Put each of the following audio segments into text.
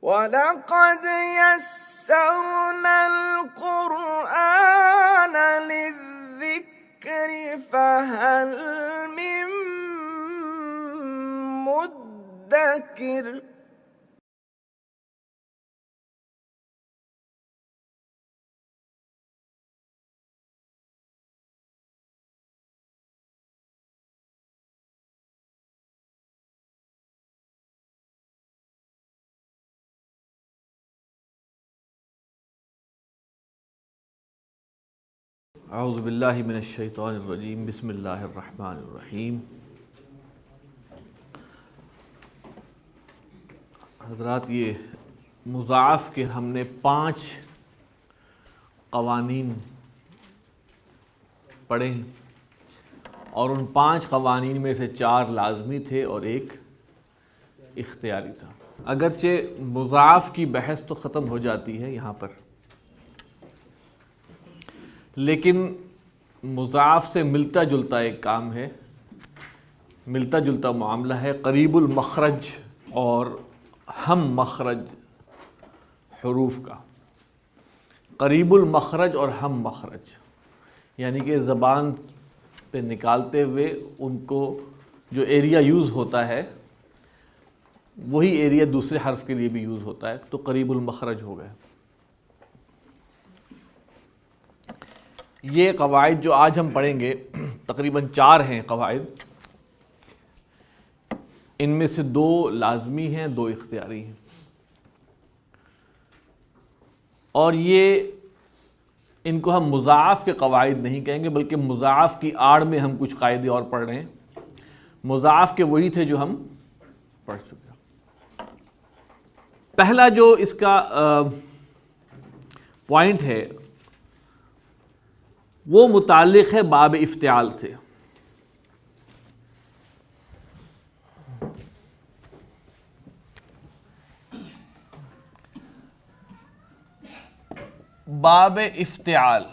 وَلَقَدْ يَسَّرْنَا الْقُرْآنَ لِلذِّكْرِ فَهَلْ مِن مُّدَّكِرٍ. اعوذ باللہ من الشیطان الرجیم، بسم اللہ الرحمن الرحیم۔ حضرات، یہ مضاعف کے ہم نے 5 قوانین پڑھے ہیں، اور ان 5 قوانین میں سے 4 لازمی تھے اور 1 اختیاری تھا۔ اگرچہ مضاعف کی بحث تو ختم ہو جاتی ہے یہاں پر، لیکن مضاعف سے ملتا جلتا ایک کام ہے، ملتا جلتا معاملہ ہے قریب المخرج اور ہم مخرج حروف کا۔ قریب المخرج اور ہم مخرج یعنی کہ زبان پہ نکالتے ہوئے ان کو جو ایریا یوز ہوتا ہے وہی ایریا دوسرے حرف کے لیے بھی یوز ہوتا ہے، تو قریب المخرج ہو گئے۔ یہ قواعد جو آج ہم پڑھیں گے تقریباً 4 ہیں قواعد، ان میں سے 2 لازمی ہیں، 2 اختیاری ہیں، اور یہ ان کو ہم مضاعف کے قواعد نہیں کہیں گے، بلکہ مضاعف کی آڑ میں ہم کچھ قاعدے اور پڑھ رہے ہیں۔ مضاعف کے وہی تھے جو ہم پڑھ چکے ہیں۔ پہلا جو اس کا پوائنٹ ہے وہ متعلق ہے باب افتعال سے۔ باب افتعال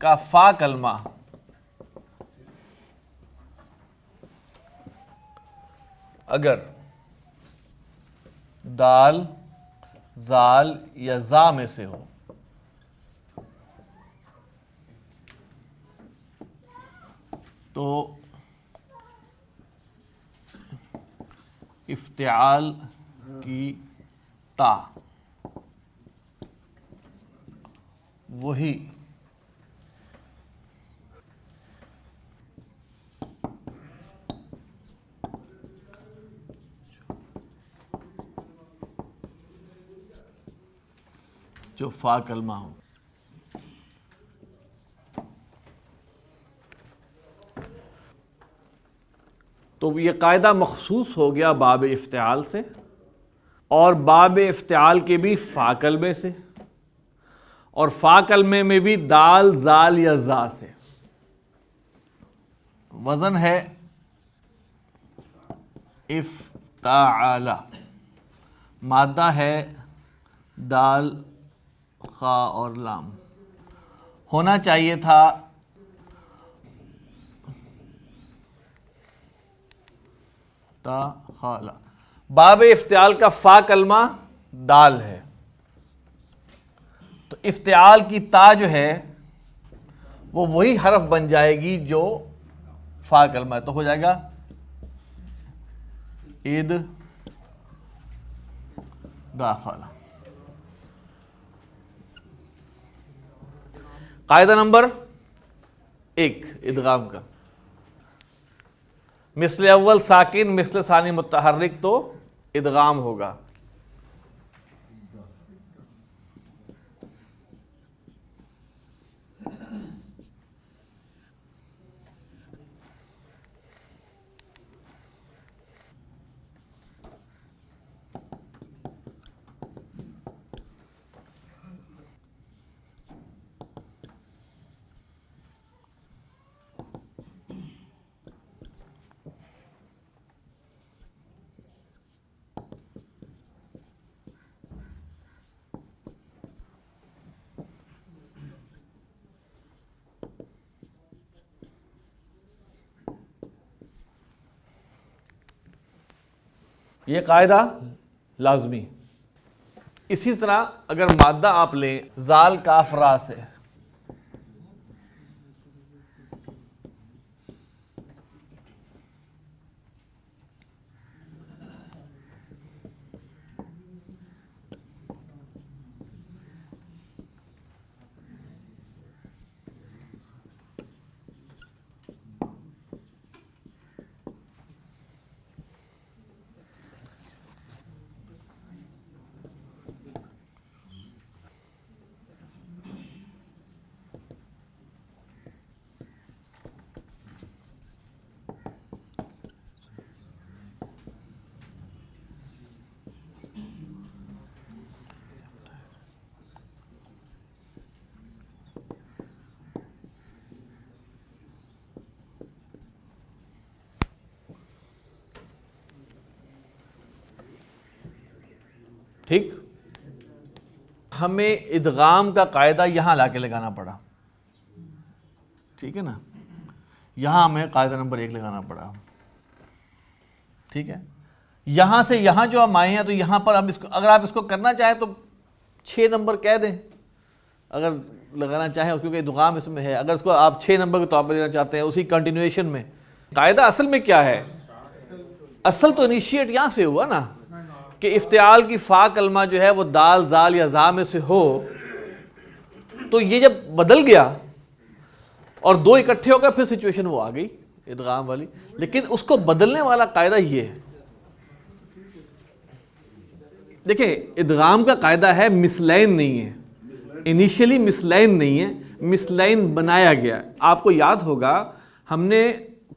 کا فا کلمہ اگر دال، زال یا زا میں سے ہو تو افتعال کی تا وہی جو فا کلمہ ہو۔ تو یہ قاعدہ مخصوص ہو گیا باب افتعال سے، اور باب افتعال کے بھی فا کلمے سے، اور فا کلمے میں بھی دال، زال یا زا سے۔ وزن ہے افتعال، مادہ ہے دال، خا اور لام۔ ہونا چاہیے تھا تا خالا۔ باب افتعال کا فا کلمہ دال ہے، تو افتعال کی تا جو ہے وہ وہی حرف بن جائے گی جو فا کلمہ ہے، تو ہو جائے گا اد داخلہ۔ قاعدہ نمبر 1 ادغام کا، مثل اول ساکن مثل ثانی متحرک تو ادغام ہوگا۔ یہ قاعدہ لازمی. اسی طرح اگر مادہ آپ لیں زال کاف را سے، ٹھیک، ہمیں ادغام کا قاعدہ یہاں لا کے لگانا پڑا. ٹھیک ہے نا، یہاں ہمیں قاعدہ نمبر 1 لگانا پڑا. ٹھیک ہے، یہاں سے یہاں جو ہم آئے ہیں تو یہاں پر ہم اس کو، اگر آپ اس کو کرنا چاہیں تو 6 نمبر کہہ دیں اگر لگانا چاہیں، کیونکہ ادغام اس میں ہے. اگر اس کو آپ 6 نمبر کے طور پر لینا چاہتے ہیں اسی کنٹینویشن میں. قاعدہ اصل میں کیا ہے؟ اصل تو انیشیٹ یہاں سے ہوا نا کہ افتعال کی فا کلمہ جو ہے وہ دال زال یا زا میں سے ہو، تو یہ جب بدل گیا اور 2 اکٹھے ہو گئے پھر سچویشن وہ آ گئی ادغام والی. لیکن اس کو بدلنے والا قاعدہ یہ ہے. دیکھیں ادغام کا قاعدہ ہے مسلین نہیں ہے، انیشیلی مسلین نہیں ہے، مسلین بنایا گیا. آپ کو یاد ہوگا ہم نے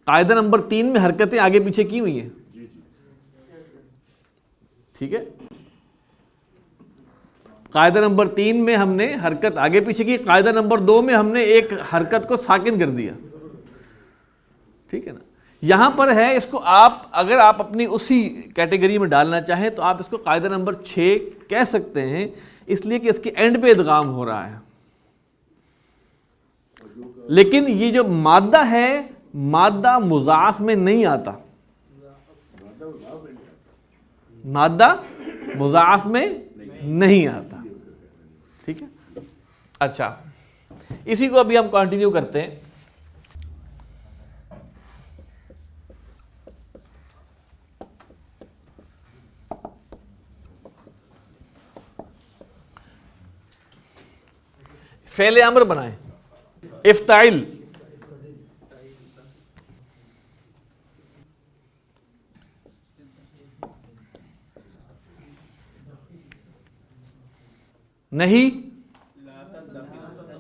قاعدہ نمبر 3 میں حرکتیں آگے پیچھے کی ہوئی ہیں. ٹھیک ہے، قاعدہ نمبر 3 میں ہم نے حرکت آگے پیچھے کی، قاعدہ نمبر 2 میں ہم نے ایک حرکت کو ساکن کر دیا. ٹھیک ہے نا، یہاں پر ہے اس کو آپ اگر آپ اپنی اسی کیٹیگری میں ڈالنا چاہیں تو آپ اس کو قاعدہ نمبر 6 کہہ سکتے ہیں، اس لیے کہ اس کے اینڈ پہ ادغام ہو رہا ہے. لیکن یہ جو مادہ ہے مادہ مضاعف میں نہیں آتا، مادہ مضاعف میں نہیں آتا. ٹھیک ہے، اچھا اسی کو ابھی ہم کنٹینیو کرتے ہیں. فعل امر بنائیں. افتعل، نہیں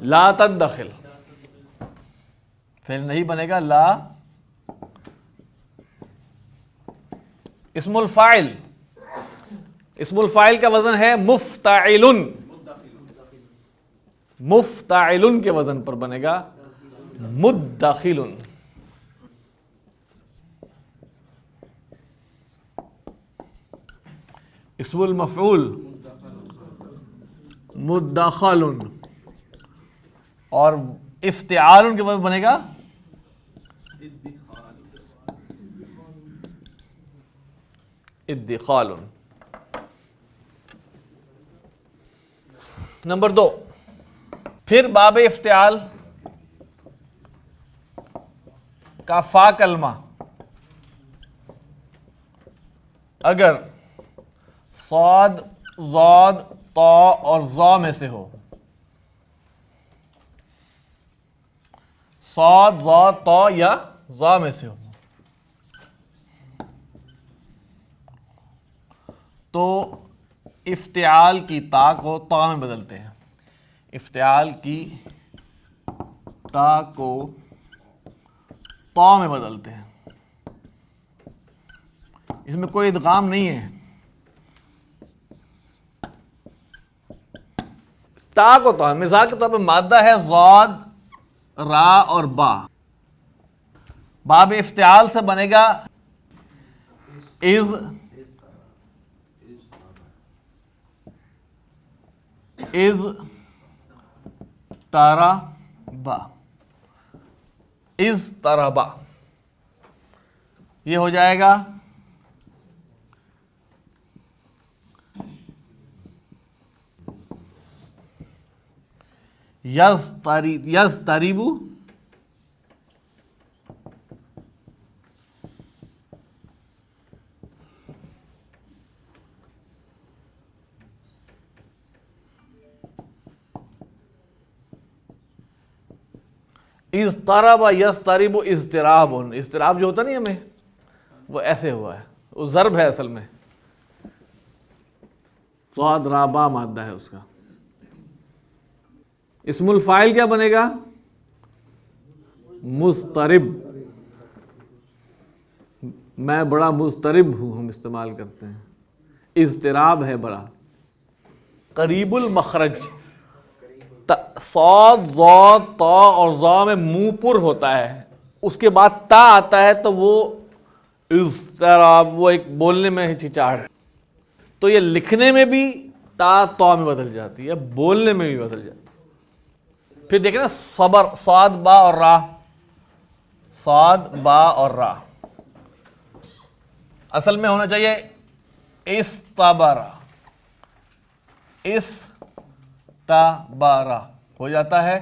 لا تدخل، فعل نہیں بنے گا لا. اسم الفاعل، اسم الفاعل کا وزن ہے مفتعل، مفتعل کے وزن پر بنے گا مدخل. اسم المفعول مدخل، اور افتعال کے وزن بنے گا ادخال. نمبر 2، پھر باب افتعال کا فا کلمہ اگر صاد ضاد طا اور ظا میں سے ہو، صاد ضا طا یا ظا میں سے ہو، تو افتعال کی تا کو طا میں بدلتے ہیں. افتعال کی تا کو طا میں بدلتے ہیں. اس میں کوئی ادغام نہیں ہے. تا کو طا، مثال کے طور پہ مادہ ہے ضاد را اور با، باب افتعال سے بنے گا از تربا، از تربا، یہ ہو جائے گا یضطرب اضطرب یضطرب اضطراب، اضطراب جو ہوتا نہیں ہمیں وہ ایسے ہوا ہے، وہ ضرب ہے اصل میں، صاد را با مادہ ہے اس کا۔ اسم الفاعل کیا بنے گا؟ مضطرب، میں بڑا مضطرب ہوں، ہم استعمال کرتے ہیں، اضطراب ہے بڑا۔ قریب المخرج، صاد ضاد طا اور ظا میں منہ پر ہوتا ہے، اس کے بعد تا آتا ہے تو وہ اضطراب، وہ ایک بولنے میں ہچکچاہٹ ہے، تو یہ لکھنے میں بھی تا طا میں بدل جاتی ہے، بولنے میں بھی بدل جاتی ہے۔ پھر دیکھیں نا صبر، صاد با اور را، صاد با اور را، اصل میں ہونا چاہیے استبرا، استبرا ہو جاتا ہے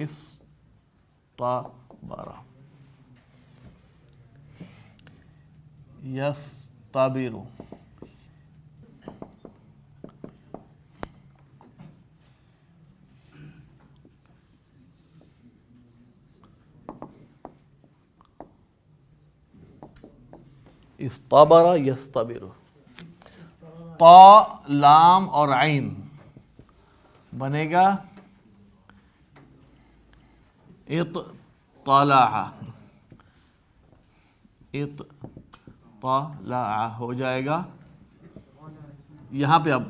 استبرا، یستبرو، استبر یستبر۔ طا لام اور عین بنے گا اطلع، اطلع ہو جائے گا۔ یہاں پہ اب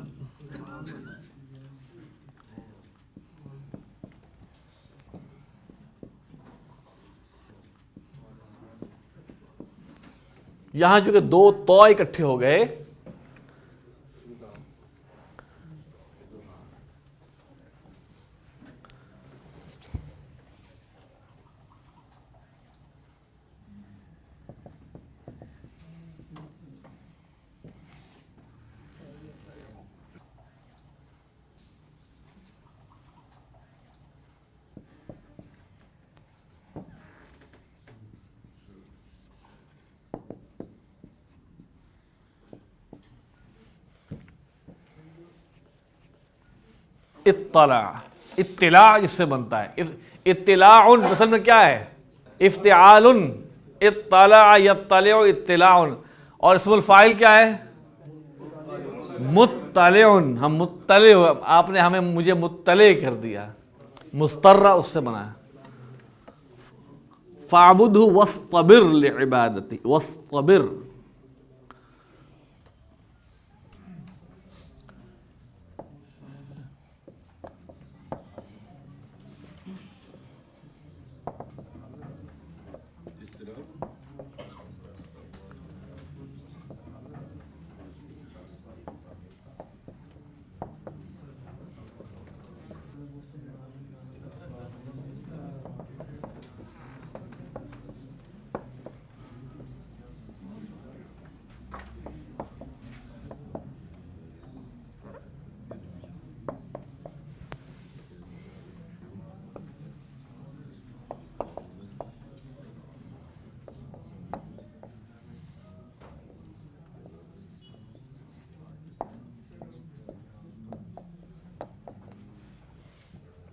یہاں چونکہ دو تو اکٹھے ہو گئے، اطلاع، اطلاع جس سے بنتا ہے، اطلاع اصل میں کیا ہے؟ افتعال، اطلع یطلع اطلاع، اور اسم الفاعل کیا ہے؟ مطلع، ہم مطلع، آپ نے مجھے مطلع کر دیا، مسترہ اس سے بنا ہے۔ فاعبدہ واصطبر لعبادتی، واصطبر،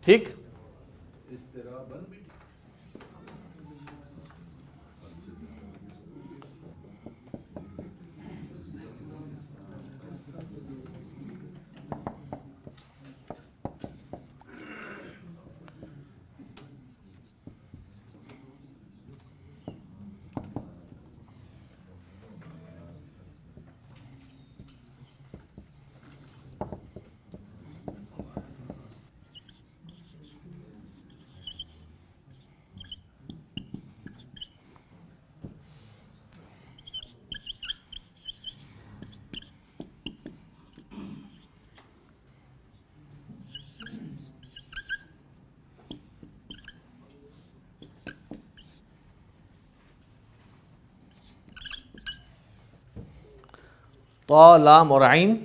ٹھیک۔ طا لام اور عین،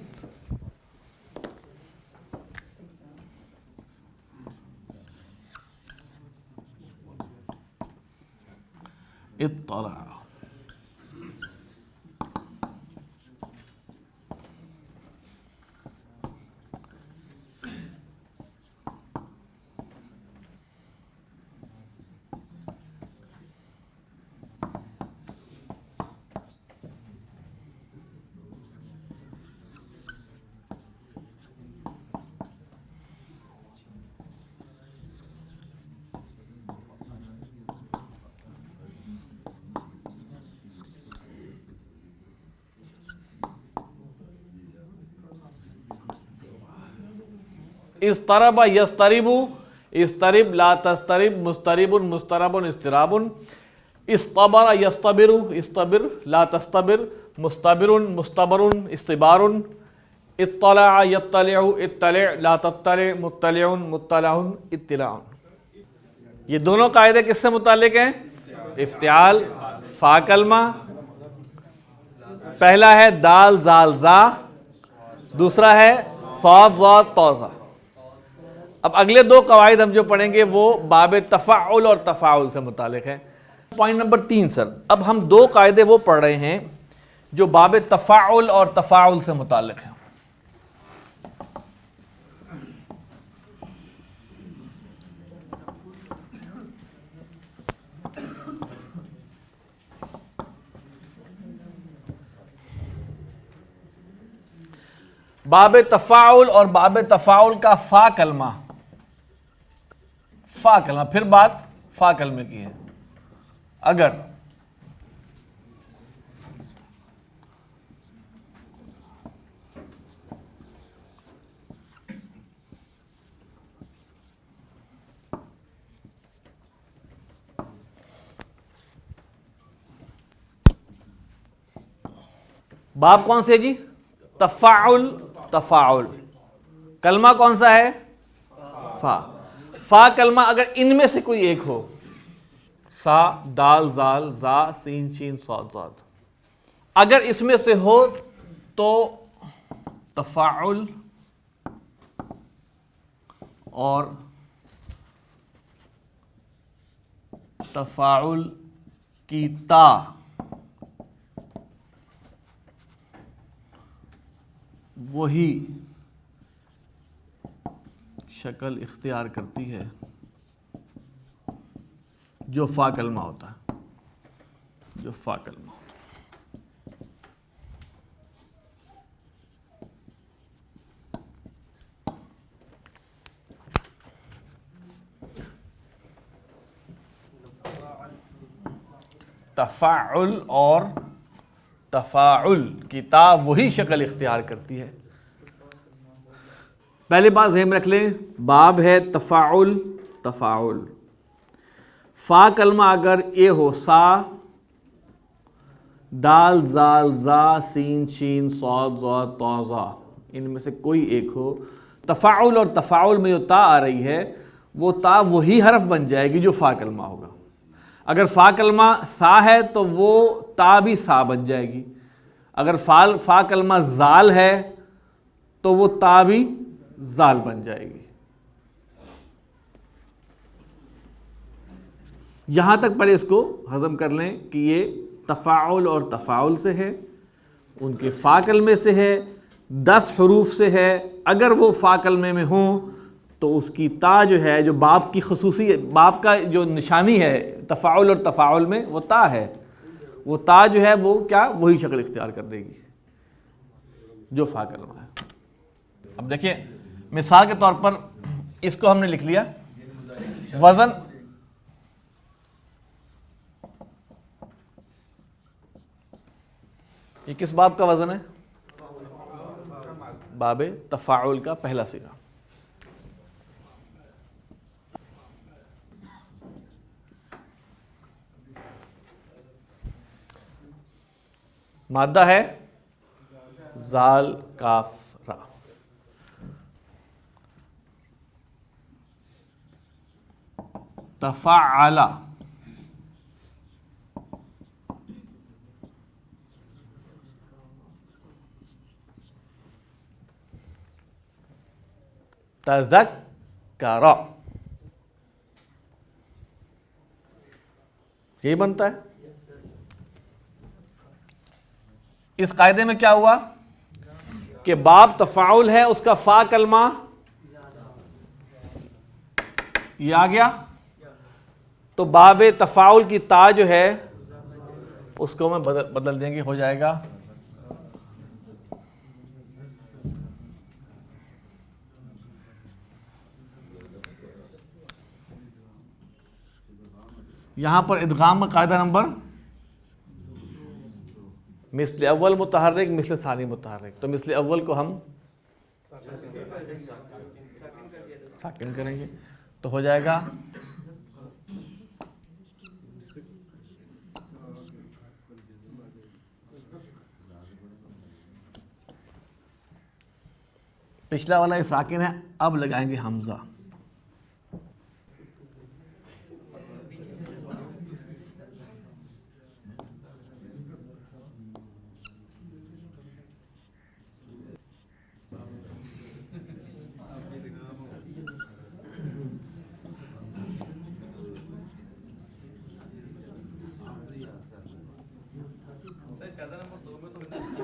اضطرب یضطرب، اضطرب لا تضطرب، مضطرب مضطرب اضطراب، اصطبر یصطبر، اصطبر لا تصطبر، مستبر مستبر استبار، اطلع یطلع، اطلع لا تطلع، مطلع مطلع اطلاع۔ یہ دونوں قاعدے کس سے متعلق ہیں؟ افتعال فا کلمہ، پہلا ہے دال زال زا، دوسرا ہے صاد ضاد طا ظا۔ اب اگلے دو قواعد ہم جو پڑھیں گے وہ باب تفاعل اور تفاعل سے متعلق ہے۔ پوائنٹ نمبر 3 سر، اب ہم دو قاعدے وہ پڑھ رہے ہیں جو باب تفاعل اور تفاعل سے متعلق ہیں۔ باب تفاعل اور باب تفاعل کا فا کلمہ، فا کلمہ، پھر بات فا کلمے کی ہے۔ اگر باب کون سے جی؟ تفاعل، تفاعل، کلمہ کون سا ہے؟ فا۔ فا کلمہ اگر ان میں سے کوئی ایک ہو، سا دال زال زا سین شین صاد ضاد، اگر اس میں سے ہو تو تفاعل اور تفاعل کی تا وہی شکل اختیار کرتی ہے جو فا کلمہ ہوتا ہے، جو فا کلمہ ہوتا ہے۔ تفاعل اور تفاعل کی تا وہی شکل اختیار کرتی ہے۔ پہلی بات ذہن میں رکھ لیں، باب ہے تفاعل، تفاعل، فا کلمہ اگر اے ہو، سا دال زال زا سین شین صاد ضاد طا ظا، ان میں سے کوئی ایک ہو، تفاعل اور تفاعل میں جو تا آ رہی ہے وہ تا وہی حرف بن جائے گی جو فا کلمہ ہوگا۔ اگر فا کلمہ سا ہے تو وہ تا بھی سا بن جائے گی، اگر فا کلمہ زال ہے تو وہ تا بھی زال بن جائے گی۔ یہاں تک پہلے اس کو ہضم کر لیں کہ یہ تفاعل اور تفاعل سے ہے، ان کے فا کلمے سے ہے، 10 حروف سے ہے۔ اگر وہ فا کلمے میں ہوں تو اس کی تا جو ہے، جو باب کی خصوصی، باب کا جو نشانی ہے تفاعل اور تفاعل میں، وہ تا ہے، وہ تا جو ہے وہ کیا، وہی شکل اختیار کر دے گی جو فا کلمہ ہے۔ اب دیکھیں مثال کے طور پر اس کو ہم نے لکھ لیا، وزن یہ کس باب کا وزن ہے؟ باب تفاعل کا پہلا صیغہ۔ مادہ ہے زال کاف را، تفاعل، تذکر، یہی بنتا ہے۔ اس قاعدے میں کیا ہوا کہ باب تفاعل ہے، اس کا فا کلمہ یہ آ گیا، تو باب تفاعل کی تا جو ہے اس کو میں بدل دیں گے، ہو جائے گا یہاں پر ادغام کا قاعدہ نمبر مثل اول متحرک مثل ثانی متحرک، تو مثل اول کو ہم ساکن کریں گے تو ہو جائے گا پچھلا والا یہ ساکن ہے، اب لگائیں گے حمزہ.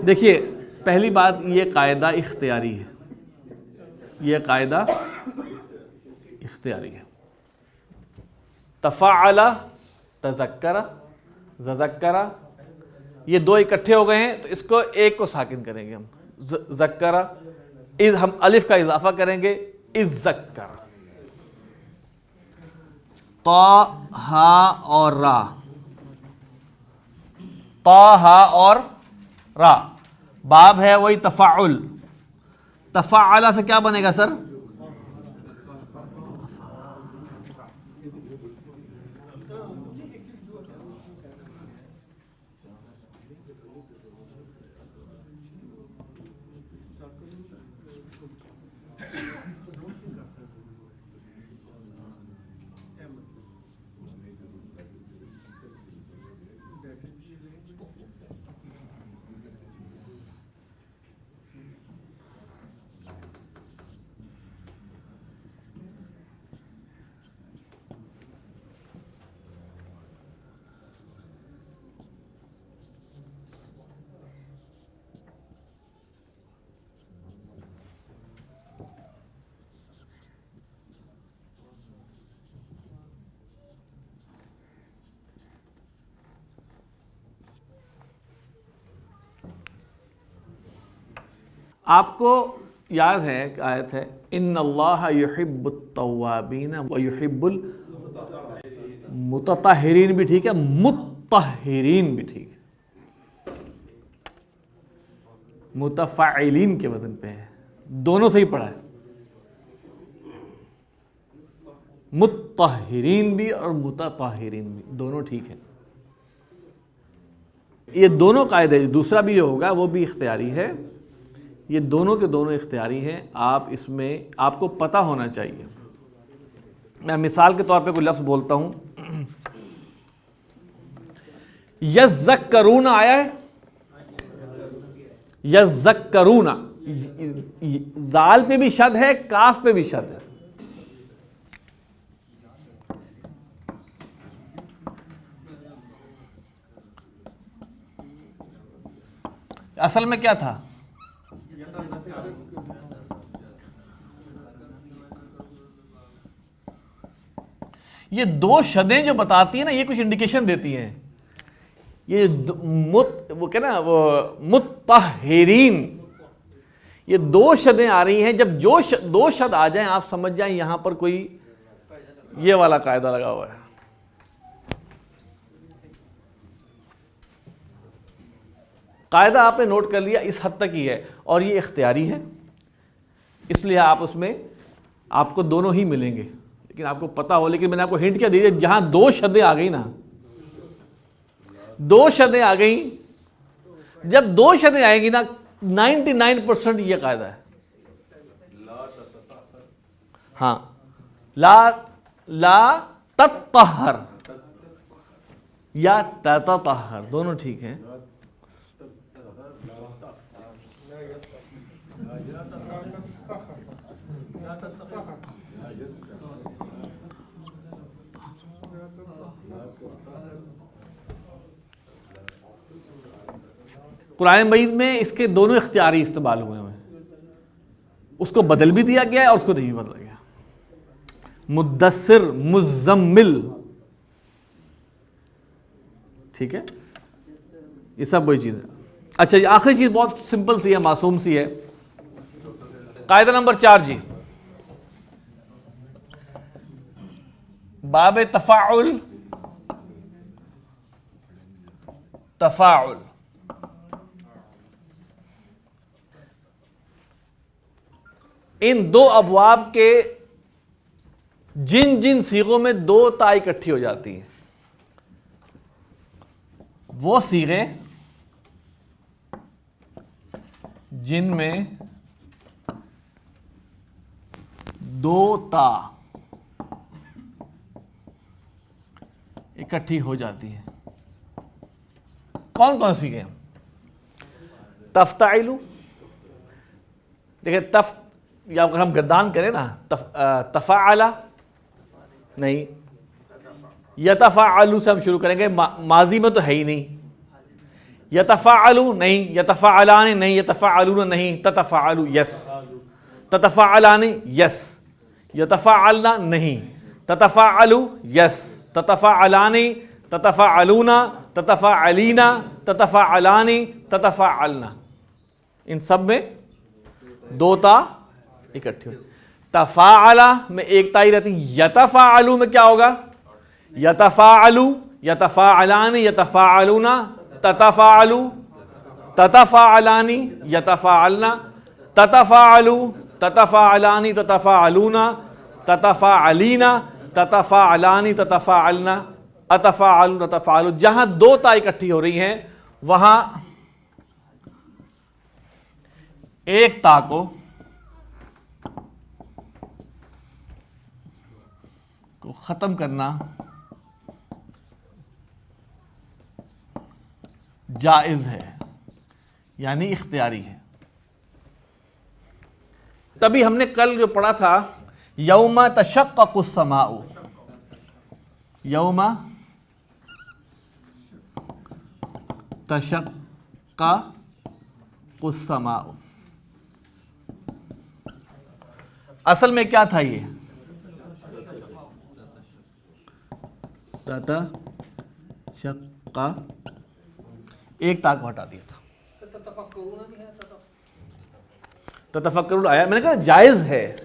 دیکھیے پہلی بات، یہ قاعدہ اختیاری ہے، یہ قاعدہ اختیاری ہے. تفعل، تذکر، ذکر، یہ دو اکٹھے ہو گئے ہیں تو اس کو ایک کو ساکن کریں گے ہم. ذکر، ہم الف کا اضافہ کریں گے، اذ ذکر. طا، ہا اور را، طا، ہا اور را. باب ہے وہی تفعل. تفعل سے کیا بنے گا سر؟ آپ کو یاد ہے کہ آیت ہے ان اللہ یحب التوابین ویحب المتطہرین، بھی ٹھیک ہے، متطہرین بھی ٹھیک ہے، متفاعلین کے وزن پہ ہے، دونوں صحیح پڑھا ہے، متطہرین بھی اور متطہرین بھی دونوں ٹھیک ہیں. یہ دونوں قاعدے، دوسرا بھی ہوگا وہ بھی اختیاری ہے، یہ دونوں کے دونوں اختیاری ہیں. آپ اس میں آپ کو پتہ ہونا چاہیے. میں مثال کے طور پہ کوئی لفظ بولتا ہوں، یذکرون آیا ہے، یذکرون، زال پہ بھی شد ہے، کاف پہ بھی شد ہے. اصل میں کیا تھا؟ یہ دو شدیں جو بتاتی ہیں نا، یہ کچھ انڈیکیشن دیتی ہیں. یہ وہ کیا نا، وہ متطہرین، یہ دو شدیں آ رہی ہیں. جب جو دو شد آ جائیں آپ سمجھ جائیں یہاں پر کوئی یہ والا قاعدہ لگا ہوا ہے. قاعدہ آپ نے نوٹ کر لیا، اس حد تک ہی ہے اور یہ اختیاری ہے، اس لیے آپ اس میں آپ کو دونوں ہی ملیں گے، لیکن آپ کو پتہ ہو. لیکن میں نے آپ کو ہنٹ کیا دیجیے، جہاں دو شدیں آ گئی نا، دو شدیں آ گئیں، جب دو شدیں آئیں گی نا 99% یہ قاعدہ ہے. ہاں، لا تطہر یا تطہر دونوں ٹھیک ہیں. قرآن مجید میں اس کے دونوں اختیاری استعمال ہوئے ہیں، اس کو بدل بھی دیا گیا ہے اور اس کو نہیں بھی بدلا گیا. مدثر، مزمل، ٹھیک ہے، یہ سب وہی چیز ہے. اچھا یہ آخری چیز بہت سمپل سی ہے، معصوم سی ہے. قاعدہ نمبر 4 جی، باب تفاعل. تفاعل ان دو ابواب کے جن جن صیغوں میں دو تا اکٹھی ہو جاتی ہیں وہ صیغے جن میں دو تا اکٹھی ہو جاتی ہیں کون کون سی ہیں؟ تفتعلو، دیکھیں یا اگر ہم گردان کریں نا تفعلا نہیں، یتفعلو سے ہم شروع کریں گے، ماضی میں تو ہے ہی نہیں، یتفعلو نہیں، یتفعلان نہیں، یتفعلون نہیں، تتفعلو یس، تتفعلان یس، یتفعلنا نہیں، تتفعلو یس، تتفعلان، تتفعلون، تتفعلین، تتفعلان، تتفعلنا، ان سب میں دو تا اکٹھی ہوئی۔ تفاعلہ میں ایک تا ہی رہتی ہے، یتفاعلو میں کیا ہوگا؟ یتفاعلو، یتفاعلان، یتفاعلون، تتفاعلو، تتفاعلان، یتفاعلنا، تتفاعلو، تتفاعلان، تتفاعلون، تتفاعلین، تتفاعلان، تتفاعلنا، اتفاعل، تتفاعل۔ جہاں دو تا اکٹھی ہو رہی ہیں وہاں ایک تا کو ختم کرنا جائز ہے، یعنی اختیاری ہے۔ تبھی ہم نے کل جو پڑھا تھا یوم تشقق السماء، یوم تشقق السماء، اصل میں کیا تھا یہ؟ تشقق، ایک تا کو ہٹا دیا تھا، تتفکرون آیا، میں نے کہا جائز ہے۔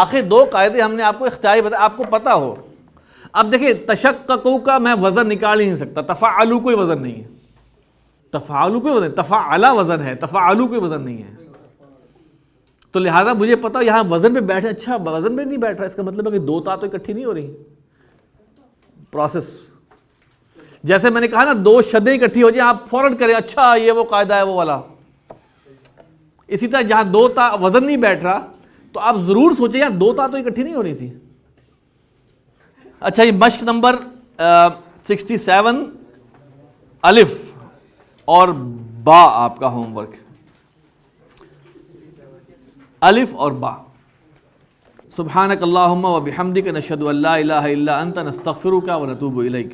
آخر دو قاعدے ہم نے آپ کو اختیاری بتایا، آپ کو پتا ہو۔ اب دیکھیں تشققوا کا میں وزن نکال ہی نہیں سکتا، تفعلوا کوئی وزن نہیں ہے، تفعلوا کوئی وزن، تفعلا وزن ہے، تفعلوا کوئی وزن نہیں ہے، تو لہٰذا مجھے پتا یہاں وزن پہ بیٹھے، اچھا وزن پہ نہیں بیٹھ رہا، اس کا مطلب ہے کہ دو تا تو اکٹھی نہیں ہو رہی پروسیس۔ جیسے میں نے کہا نا دو شدیں اکٹھی ہو جائیں آپ فوراً کریں اچھا یہ وہ قاعدہ ہے وہ والا، اسی طرح جہاں دو تا وزن نہیں بیٹھ رہا تو آپ ضرور سوچیں یار دو تا تو اکٹھی نہیں ہو رہی تھی۔ اچھا یہ مشق نمبر 67 الف اور با آپ کا ہوم ورک، الف اور با۔ سبحانک اللہم و بحمدک نشہد ان لا الہ الا انت نستغفرک و نتوب الیک۔